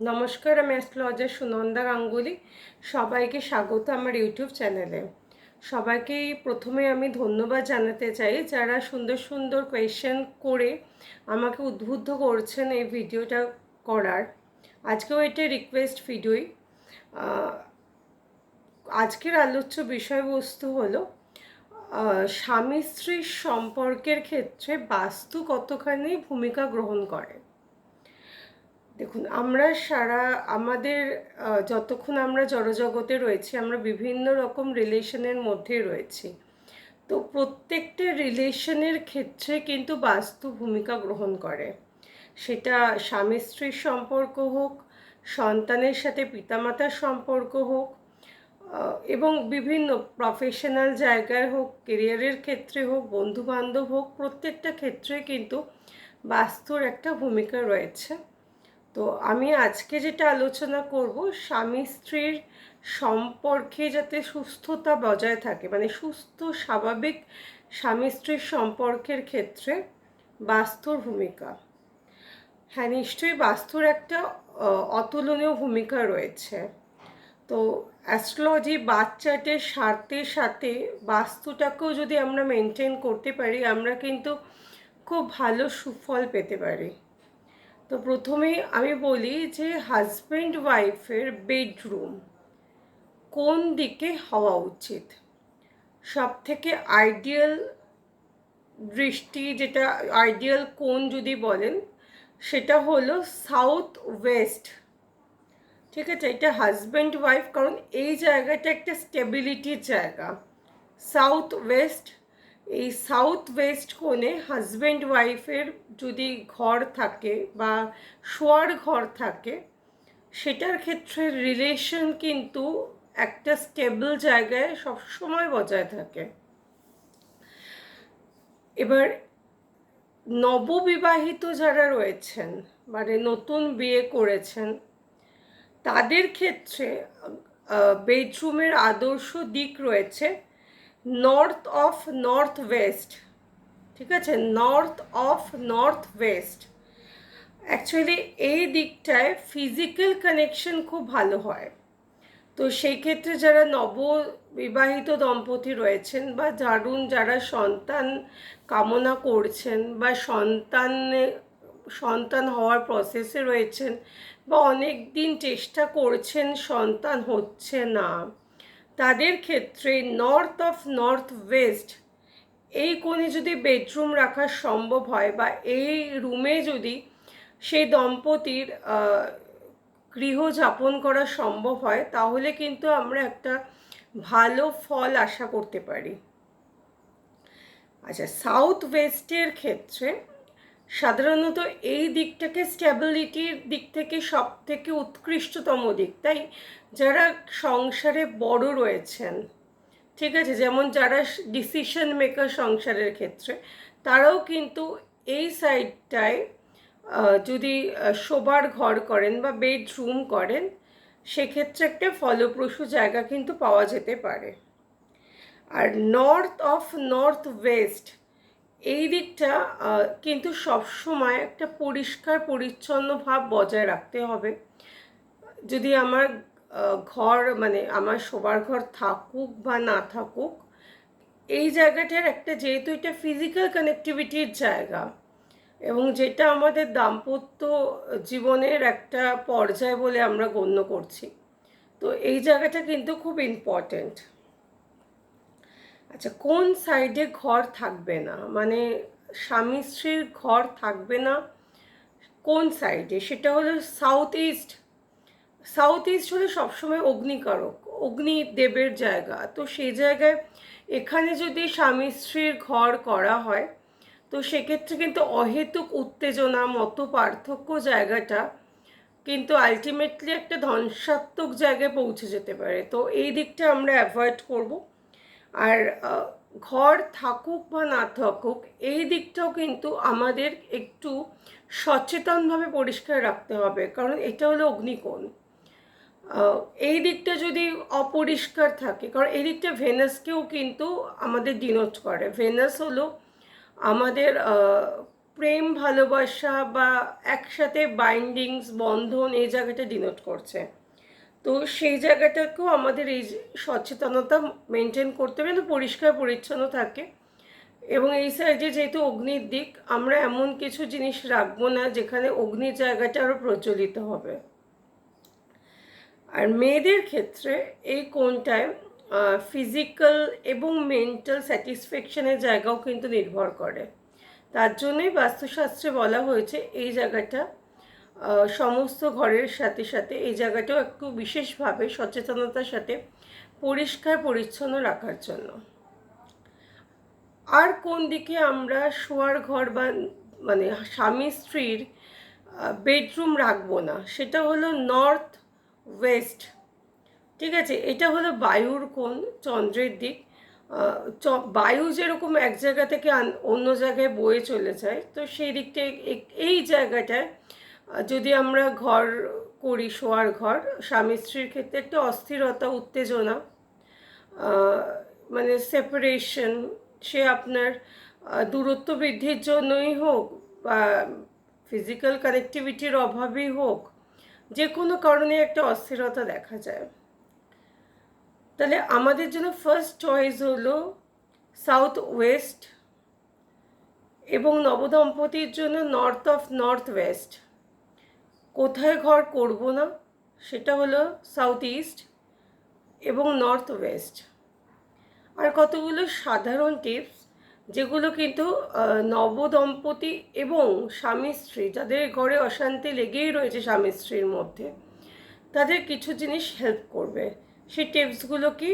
নমস্কার, আমি অ্যাস্ট্রোলজার সুনন্দা গাঙ্গুলি। সবাইকে স্বাগত আমার ইউটিউব চ্যানেলে। সবাইকেই প্রথমে আমি ধন্যবাদ জানাতে চাই যারা সুন্দর সুন্দর কোয়েশ্চেন করে আমাকে উদ্বুদ্ধ করছেন এই ভিডিওটা করার। আজকেও এটা রিকোয়েস্ট ভিডিওই। আজকের আলোচ্য বিষয়বস্তু হলো স্বামী স্ত্রীর সম্পর্কের ক্ষেত্রে বাস্তু কতখানি ভূমিকা গ্রহণ করে। দেখুন, আমরা আমাদের যতক্ষণ আমরা জড়জগতে রয়েছি আমরা বিভিন্ন রকম রিলেশনের মধ্যে রয়েছি। তো প্রত্যেকটা রিলেশনের ক্ষেত্রে কিন্তু বাস্তু ভূমিকা গ্রহণ করে। সেটা স্বামী স্ত্রীর সম্পর্ক হোক, সন্তানের সাথে পিতামাতার সম্পর্ক হোক, এবং বিভিন্ন প্রফেশনাল জায়গায় হোক, কেরিয়ারের ক্ষেত্রে হোক, বন্ধুবান্ধব হোক, প্রত্যেকটা ক্ষেত্রে কিন্তু বাস্তুর একটা ভূমিকা রয়েছে। তো আমি আজকে যেটা আলোচনা করব, স্বামী স্ত্রীর সম্পর্কে যাতে সুস্থতা বজায় থাকে, মানে সুস্থ স্বাভাবিক স্বামী স্ত্রীর সম্পর্কের ক্ষেত্রে বাস্তুর ভূমিকা। হ্যাঁ, নিশ্চয়ই বাস্তুর একটা অতুলনীয় ভূমিকা রয়েছে। তো অ্যাস্ট্রোলজি বাচ্চাটের স্বার্থের সাথে বাস্তুটাকেও যদি আমরা মেনটেন করতে পারি, আমরা কিন্তু খুব ভালো সুফল পেতে পারি। তো প্রথমেই আমি বলি যে হাজব্যান্ড ওয়াইফের বেডরুম কোন দিকে হওয়া উচিত। সব থেকে আইডিয়াল দৃষ্টি, যেটা আইডিয়াল কোণ যদি বলেন, সেটা হলো সাউথ ওয়েস্ট। ঠিক আছে, এটা হাজব্যান্ড ওয়াইফ, কারণ এই জায়গাটা একটা স্টেবিলিটির জায়গা। সাউথ ওয়েস্ট, এই সাউথ ওয়েস্ট কোণে হাজব্যান্ড ওয়াইফের যদি ঘর থাকে বা শোয়ার ঘর থাকে, সেটার ক্ষেত্রে রিলেশন কিন্তু একটা স্টেবল জায়গায় সবসময় বজায় থাকে। এবার নববিবাহিত যারা রয়েছেন, মানে নতুন বিয়ে করেছেন, তাদের ক্ষেত্রে বেডরুমের আদর্শ দিক রয়েছে নর্থ অফ নর্থ ওয়েস্ট। ঠিক আছে, north of north West. Actually এই দিকটায় ফিজিক্যাল কানেকশন খুব ভালো হয়। তো সেই ক্ষেত্রে যারা নববিবাহিত দম্পতি রয়েছেন বা যারা সন্তান কামনা করছেন বা সন্তান হওয়ার প্রসেসে রয়েছেন বা অনেক দিন চেষ্টা করছেন সন্তান হচ্ছে না, তাদের ক্ষেত্রে নর্থ অফ নর্থ ওয়েস্ট এই কোণে যদি বেডরুম রাখা সম্ভব হয় বা এই রুমে যদি সেই দম্পতির গৃহযাপন করা সম্ভব হয়, তাহলে কিন্তু আমরা একটা ভালো ফল আশা করতে পারি। আচ্ছা, সাউথ ওয়েস্টের ক্ষেত্রে সাধারণত এই দিকটাকে স্ট্যাবিলিটির দিক থেকে সব থেকে উৎকৃষ্টতম দিক। তাই যারা সংসারে বড় রয়েছেন, ঠিক আছে, যেমন যারা ডিসিশন মেকার সংসারের ক্ষেত্রে, তারাও কিন্তু এই সাইডটায় যদি শোবার ঘর করেন বা বেডরুম করেন, সেক্ষেত্রে একটা ফলপ্রসূ জায়গা কিন্তু পাওয়া যেতে পারে। আর নর্থ অফ নর্থ ওয়েস্ট এই দিকটা কিন্তু সবসময় একটা পরিষ্কার পরিচ্ছন্ন ভাব বজায় রাখতে হবে। যদি আমার ঘর, মানে আমার শোবার ঘর থাকুক বা না থাকুক, এই জায়গাটার একটা, যেহেতু এটা ফিজিক্যাল কানেক্টিভিটির জায়গা এবং যেটা আমাদের দাম্পত্য জীবনের একটা পর্যায় বলে আমরা গণ্য করছি, তো এই জায়গাটা কিন্তু খুব ইম্পর্ট্যান্ট। আচ্ছা, কোন সাইডে ঘর থাকবে না, মানে স্বামী স্ত্রীর ঘর থাকবে না কোন সাইডে, সেটা হলো সাউথ ইস্ট। সাউথ ইস্ট হলো সবসময় অগ্নিকারক, অগ্নিদেবের জায়গা। তো সেই জায়গায় এখানে যদি স্বামী স্ত্রীর ঘর করা হয়, তো সেক্ষেত্রে কিন্তু অহেতুক উত্তেজনা, মত পার্থক্য জায়গাটা কিন্তু আলটিমেটলি একটা ধ্বংসাত্মক জায়গায় পৌঁছে যেতে পারে। তো এই দিকটা আমরা অ্যাভয়েড করব। আর ঘর থাকুক বা না থাকুক, এই দিকটাও কিন্তু আমাদের একটু সচেতনভাবে পরিষ্কার রাখতে হবে, কারণ এটা হলো অগ্নিকোণ। এই দিকটা যদি অপরিষ্কার থাকে, কারণ এই দিকটা ভেনাসকেও কিন্তু আমাদের ডিনোট করে। ভেনাস হলো আমাদের প্রেম ভালোবাসা বা একসাথে বাইন্ডিংস বন্ধন এই জায়গাটা ডিনোট করছে। তো সেই জায়গাটাকেও আমাদের এই সচেতনতা মেনটেন করতে হবে, পরিষ্কার পরিচ্ছন্ন থাকে। এবং এই সাইডে যেহেতু অগ্নির দিক, আমরা এমন কিছু জিনিস রাখবো না যেখানে অগ্নির জায়গাটা আরও প্রচলিত হবে। আর মেয়েদের ক্ষেত্রে এই কোণটায় ফিজিক্যাল এবং মেন্টাল স্যাটিসফ্যাকশনের জায়গাও কিন্তু নির্ভর করে। তার জন্যই বাস্তুশাস্ত্রে বলা হয়েছে এই জায়গাটা সমস্ত ঘরের সাথে সাথে এই জায়গাটাও একটু বিশেষভাবে সচেতনতার সাথে পরিষ্কার পরিচ্ছন্ন রাখার জন্য। আর কোন দিকে আমরা শোয়ার ঘর বা মানে স্বামী স্ত্রীর বেডরুম রাখবো না, সেটা হলো নর্থ ওয়েস্ট। ঠিক আছে, এটা হলো বায়ুর কোণ, চন্দ্রের দিক। বায়ু যেরকম এক জায়গা থেকে অন্য জায়গায় বয়ে চলে যায়, তো সেই দিকটা এই জায়গাটায় যদি আমরা ঘর করি, শোয়ার ঘর, স্বামী স্ত্রীর ক্ষেত্রে একটা অস্থিরতা, উত্তেজনা, মানে সেপারেশন, সে আপনার দূরত্ব বৃদ্ধির জন্যই হোক বা ফিজিক্যাল কানেক্টিভিটির অভাবেই হোক, যে কোনো কারণে একটা অস্থিরতা দেখা যায়। তাহলে আমাদের জন্য ফার্স্ট চয়েস হলো সাউথ ওয়েস্ট, এবং নবদম্পতির জন্য নর্থ অফ নর্থ ওয়েস্ট। কোথায় ঘর করব না সেটা হলো সাউথ ইস্ট এবং নর্থ ওয়েস্ট। আর কতগুলো সাধারণ টিপস যেগুলো কিন্তু নবদম্পতি এবং স্বামী স্ত্রী, যাদের ঘরে অশান্তি লেগেই রয়েছে স্বামী স্ত্রীর মধ্যে, তাদের কিছু জিনিস হেল্প করবে। সেই টিপসগুলো কি?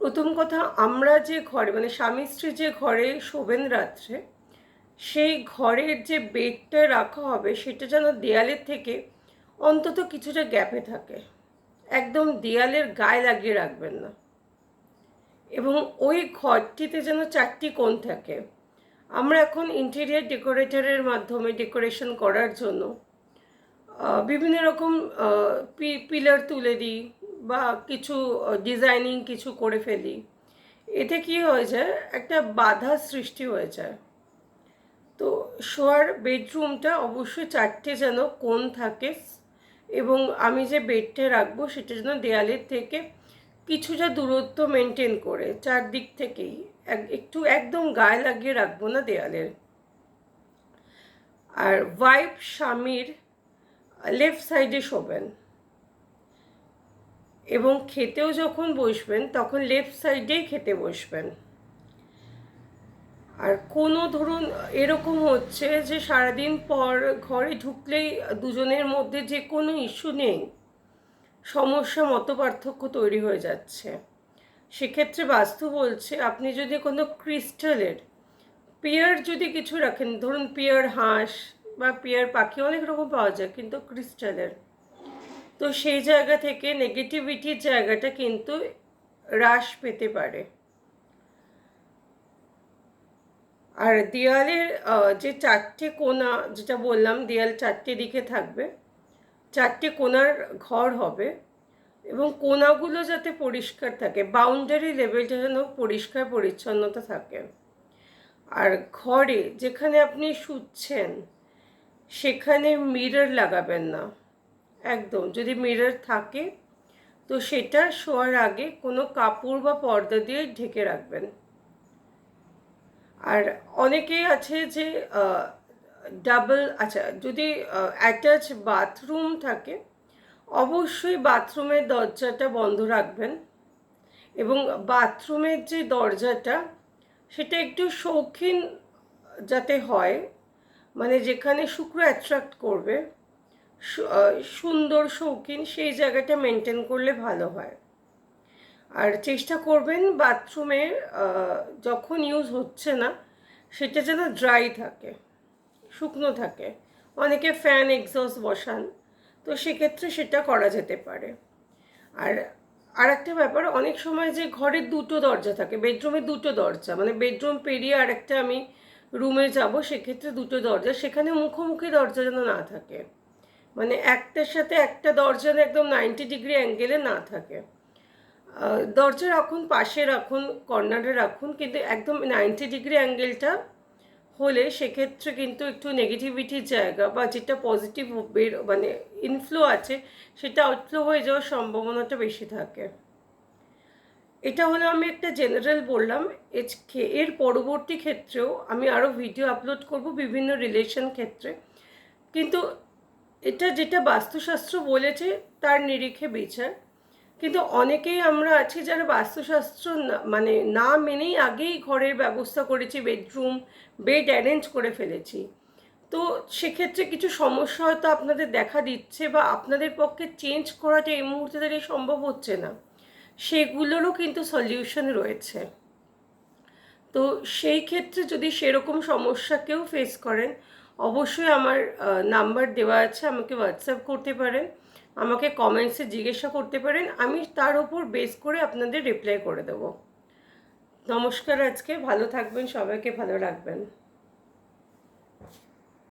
প্রথম কথা, আমরা যে ঘরে মানে স্বামী স্ত্রী যে ঘরে শোবেন রাত্রে, সেই ঘরের যে বেডটা রাখা হবে সেটা যেন দেয়ালের থেকে অন্তত কিছুটা গ্যাপে থাকে। একদম দেয়ালের গায়ে লাগিয়ে রাখবেন না। এবং ওই ঘরটিতে যেন 4টি কোণ থাকে। আমরা এখন ইন্টেরিয়ার ডেকোরেটরের মাধ্যমে ডেকোরেশন করার জন্য বিভিন্ন রকম পিলার তুলে দিই বা কিছু ডিজাইনিং কিছু করে ফেলি। এতে কি হয়ে যায়, একটা বাধা সৃষ্টি হয়ে যায়। তো শোয়ার বেডরুমটা অবশ্যই 4টে যেন কোণ থাকে, এবং আমি যে বেডটা রাখবো সেটা যেন দেয়ালের থেকে কিছুটা দূরত্ব মেনটেন করে, চারদিক থেকেই একটু একদম গায়ে লাগিয়ে রাখবো না দেয়ালের। আর ওয়াইফ স্বামীর লেফট সাইডে শোবেন, এবং খেতেও যখন বসবেন তখন লেফট সাইডেই খেতে বসবেন। আর কোনো ধরুন এরকম হচ্ছে যে সারাদিন পর ঘরে ঢুকলেই দুজনের মধ্যে যে কোনো ইস্যু নেই, সমস্যা মতপার্থক্য তৈরি হয়ে যাচ্ছে, সেক্ষেত্রে বাস্তু বলছে আপনি যদি কোনো ক্রিস্টালের পেয়ার যদি কিছু রাখেন, ধরুন পেয়ার হাঁস বা পেয়ার পাখি, অনেক রকম পাওয়া যায় কিন্তু ক্রিস্টালের, তো সেই জায়গা থেকে নেগেটিভিটির জায়গাটা কিন্তু হ্রাস পেতে পারে। আর দেয়ালের যে 4টে কোণা, যেটা বললাম দেয়াল 4টে দিকে থাকবে, 4টে কোণার ঘর হবে, এবং কোণাগুলো যাতে পরিষ্কার থাকে, বাউন্ডারি লেভেলটা যেন পরিষ্কার পরিচ্ছন্নতা থাকে। আর ঘরে যেখানে আপনি শুচ্ছেন সেখানে মিরর লাগাবেন না একদম। যদি মিরর থাকে তো সেটা শোয়ার আগে কোনো কাপড় বা পর্দা দিয়ে ঢেকে রাখবেন। আর অনেকেই আছে যে ডাবল, আচ্ছা, যদি অ্যাটাচ বাথরুম থাকে অবশ্যই বাথরুমের দরজাটা বন্ধ রাখবেন, এবং বাথরুমের যে দরজাটা সেটা একটু শৌখিন যাতে হয়, মানে যেখানে শুক্র অ্যাট্রাক্ট করবে, সুন্দর শৌখিন, সেই জায়গাটা মেনটেন করলে ভালো হয়। আর চেষ্টা করবেন বাথরুমে যখন ইউজ হচ্ছে না সেটা যেন ড্রাই থাকে, শুকনো থাকে। অনেকে ফ্যান এক্সস্ট বসান, তো সেক্ষেত্রে সেটা করা যেতে পারে। আর একটা ব্যাপার, অনেক সময় যে ঘরের 2টো দরজা থাকে, বেডরুমে 2টো দরজা, মানে বেডরুম পেরিয়ে আরেকটা আমি রুমে যাব, সেক্ষেত্রে 2টো দরজা, সেখানে মুখোমুখি দরজা যেন না থাকে, মানে একটার সাথে একটা দরজা একদম 90 ডিগ্রি অ্যাঙ্গেলে না থাকে। দরজা রাখুন, পাশে রাখুন, কর্নারে রাখুন, কিন্তু একদম 90 ডিগ্রি অ্যাঙ্গেলটা হলে সেক্ষেত্রে কিন্তু একটু নেগেটিভিটির জায়গা বা যেটা পজিটিভ মানে ইনফ্লো আছে সেটা আউটফ্লো হয়ে যাওয়ার সম্ভাবনাটা বেশি থাকে। এটা হলো আমি একটা জেনারেল বললাম। এর পরবর্তী ক্ষেত্রেও আমি আরও ভিডিও আপলোড করব বিভিন্ন রিলেশন ক্ষেত্রে, কিন্তু এটা যেটা বাস্তুশাস্ত্র বলেছে তার নিরিখে বিচার। কিন্তু অনেকেই আমরা আছি যারা বাস্তুশাস্ত্র মানে না মেনেই আগেই ঘরের ব্যবস্থা করেছি, বেডরুম বেড অ্যারেঞ্জ করে ফেলেছি। তো সেক্ষেত্রে কিছু সমস্যা হয়তো আপনাদের দেখা দিচ্ছে বা আপনাদের পক্ষে চেঞ্জ করাটা এই মুহূর্তে দাঁড়িয়ে সম্ভব হচ্ছে না, সেগুলোরও কিন্তু সলিউশন রয়েছে। তো সেই ক্ষেত্রে যদি সেরকম সমস্যা কেউ ফেস করেন, অবশ্যই আমার নাম্বার দেওয়া আছে, আমাকে হোয়াটসঅ্যাপ করতে পারেন, আমাকে কমেন্টসে জিজ্ঞাসা করতে পারেন, আমি তার উপর বেস করে আপনাদের রিপ্লাই করে দেবো। নমস্কার, আজকে ভালো থাকবেন, সবাইকে ভালো রাখবেন।